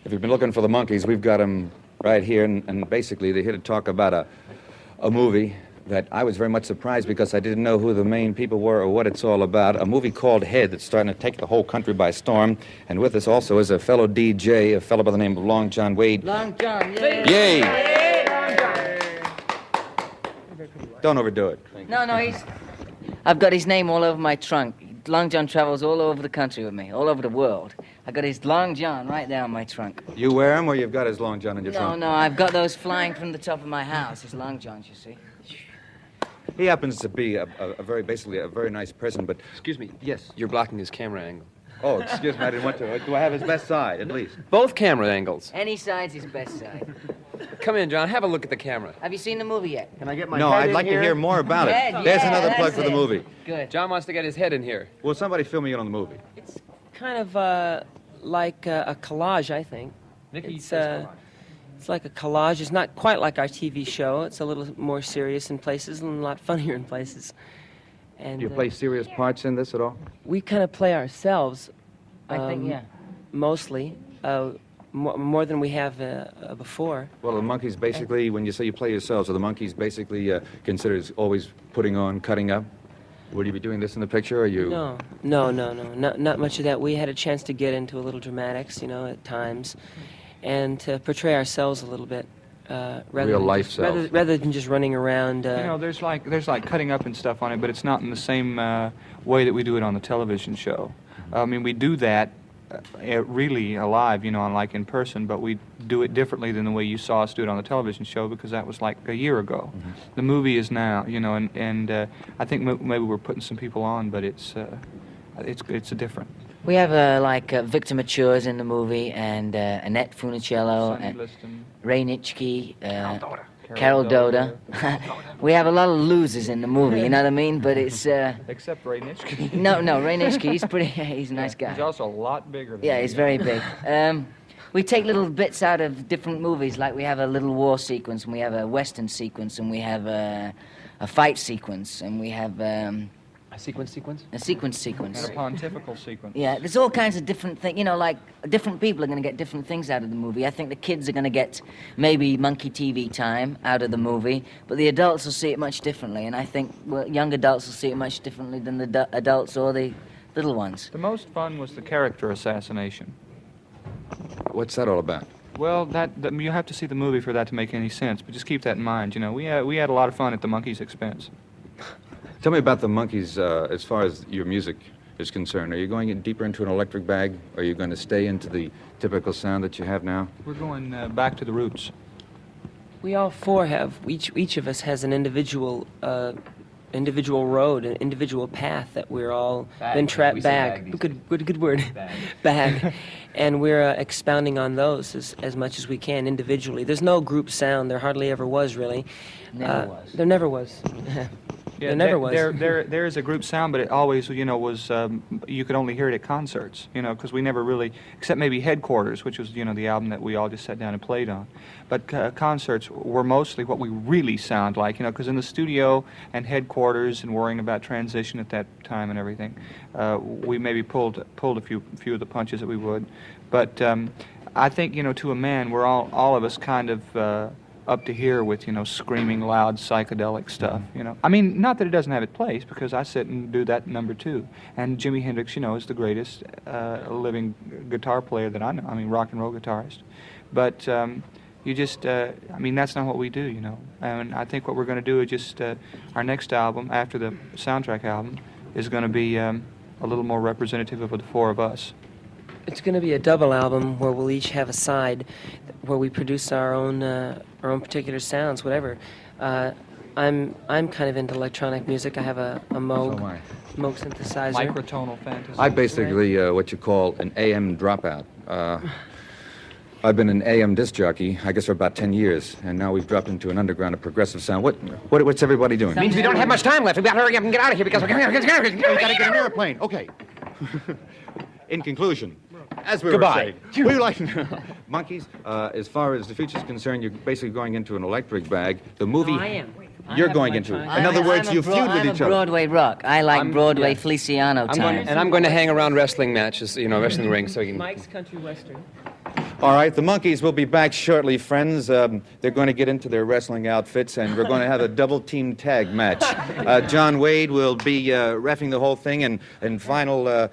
If you've been looking for the Monkees, we've got them right here, and basically they're here to talk about a movie that I was very much surprised because I didn't know who the main people were or what it's all about. A movie called Head that's starting to take the whole country by storm. And with us also is a fellow DJ, a fellow by the name of Long John Wade. Long John, yay! Yay! Yay, Long John. Don't overdo it. No, I've got his name all over my trunk. Long John travels all over the country with me, all over the world. I got his Long John right there on my trunk. You wear him or you've got his Long John in your trunk? No, I've got those flying from the top of my house, his Long Johns, you see. He happens to be basically a very nice person, but... Excuse me. Yes. You're blocking his camera angle. Oh, excuse me, I didn't want to. Do I have his best side, at least? Both camera angles. Any side's his best side. Come in, John. Have a look at the camera. Have you seen the movie yet? Can I get my No, head I'd in like here? to hear more about it. Head, There's yeah, another plug that's for the it. movie. Good. John wants to get his head in here. Will somebody fill me in on the movie? It's kind of like a collage, I think. Mickey It's like a collage. It's not quite like our TV show. It's a little more serious in places and a lot funnier in places. And Do you play serious parts in this at all? we kind of play ourselves. I think, yeah. Mostly, more than we have before. Well, the Monkees basically, when you say you play yourselves, are the Monkees basically considered as always putting on, cutting up? Would you be doing this in the picture, or you... No, not much of that. We had a chance to get into a little dramatics, at times, and to portray ourselves a little bit. Real life selves. Rather than just running around. There's like cutting up and stuff on it, but it's not in the same way that we do it on the television show. I mean, we do that really alive, unlike in person, but we do it differently than the way you saw us do it on the television show because that was like a year ago. Mm-hmm. The movie is now, and I think maybe we're putting some people on, but it's different. We have Victor Matures in the movie, and Annette Funicello, Sonny and Liston. Ray Nitschke, Carol Doda. We have a lot of losers in the movie, you know what I mean? But it's... Except Ray Nitschke. No, Ray Nitschke, he's a nice guy. He's also a lot bigger than Yeah, he's very big. We take little bits out of different movies, like we have a little war sequence, and we have a western sequence, and we have a fight sequence, and we have... A sequence? A sequence. And a pontifical sequence. Yeah, there's all kinds of different things. Different people are going to get different things out of the movie. I think the kids are going to get maybe monkey TV time out of the movie, but the adults will see it much differently. And I think young adults will see it much differently than the adults or the little ones. The most fun was the character assassination. What's that all about? Well, that you have to see the movie for that to make any sense, but just keep that in mind. We had a lot of fun at the Monkees' expense. Tell me about the Monkees as far as your music is concerned. Are you going deeper into an electric bag? Or are you going to stay into the typical sound that you have now? We're going back to the roots. We all four have, each of us has an individual road, an individual path that we're all been trapped back. Good word. Bag. And we're expounding on those as much as we can individually. There's no group sound. There hardly ever was, really. Never was. There never was. Yeah, there never was. There is a group sound, but it always, was, you could only hear it at concerts, because we never really, except maybe Headquarters, which was, the album that we all just sat down and played on. But concerts were mostly what we really sound like, because in the studio and Headquarters and worrying about transition at that time and everything, we maybe pulled a few of the punches that we would. But I think, to a man, we're all of us kind of... up to here with, screaming loud psychedelic stuff, I mean, not that it doesn't have its place, because I sit and do that number too. And Jimi Hendrix, is the greatest living guitar player that I know. I mean, rock and roll guitarist. But you just, that's not what we do, And I think what we're going to do is just, our next album, after the soundtrack album, is going to be a little more representative of the four of us. It's going to be a double album where we'll each have a side where we produce our own particular sounds, whatever. I'm kind of into electronic music. I have a Moog synthesizer. Microtonal fantasy. I'm basically what you call an AM dropout. I've been an AM disc jockey, I guess, for about 10 years, and now we've dropped into an underground of progressive sound. What's everybody doing? Means we don't have much time left. We've got to hurry up and get out of here because we're going to get an airplane. Okay. In conclusion, as we Goodbye. were saying, we like Monkees. As far as the future is concerned, you're basically going into an electric bag. The movie. No, I am. You're going into. In other words, you feud with each other. I'm a Broadway rock. I like Broadway Feliciano time. I'm going to hang around wrestling matches, wrestling rings, so you can... Mike's country western. All right, the Monkees will be back shortly, friends. They're going to get into their wrestling outfits, and we're going to have a double-team tag match. John Wade will be reffing the whole thing, and final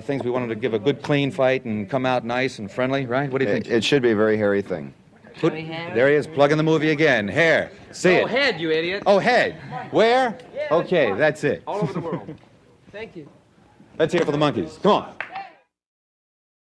things, we wanted to give a good, clean fight and come out nice and friendly, right? What do you think? It should be a very hairy thing. There he is, plugging the movie again. Hair. See it. Oh, head, you idiot. Oh, head. Where? Okay, that's it. All over the world. Thank you. Let's hear it for the Monkees. Come on.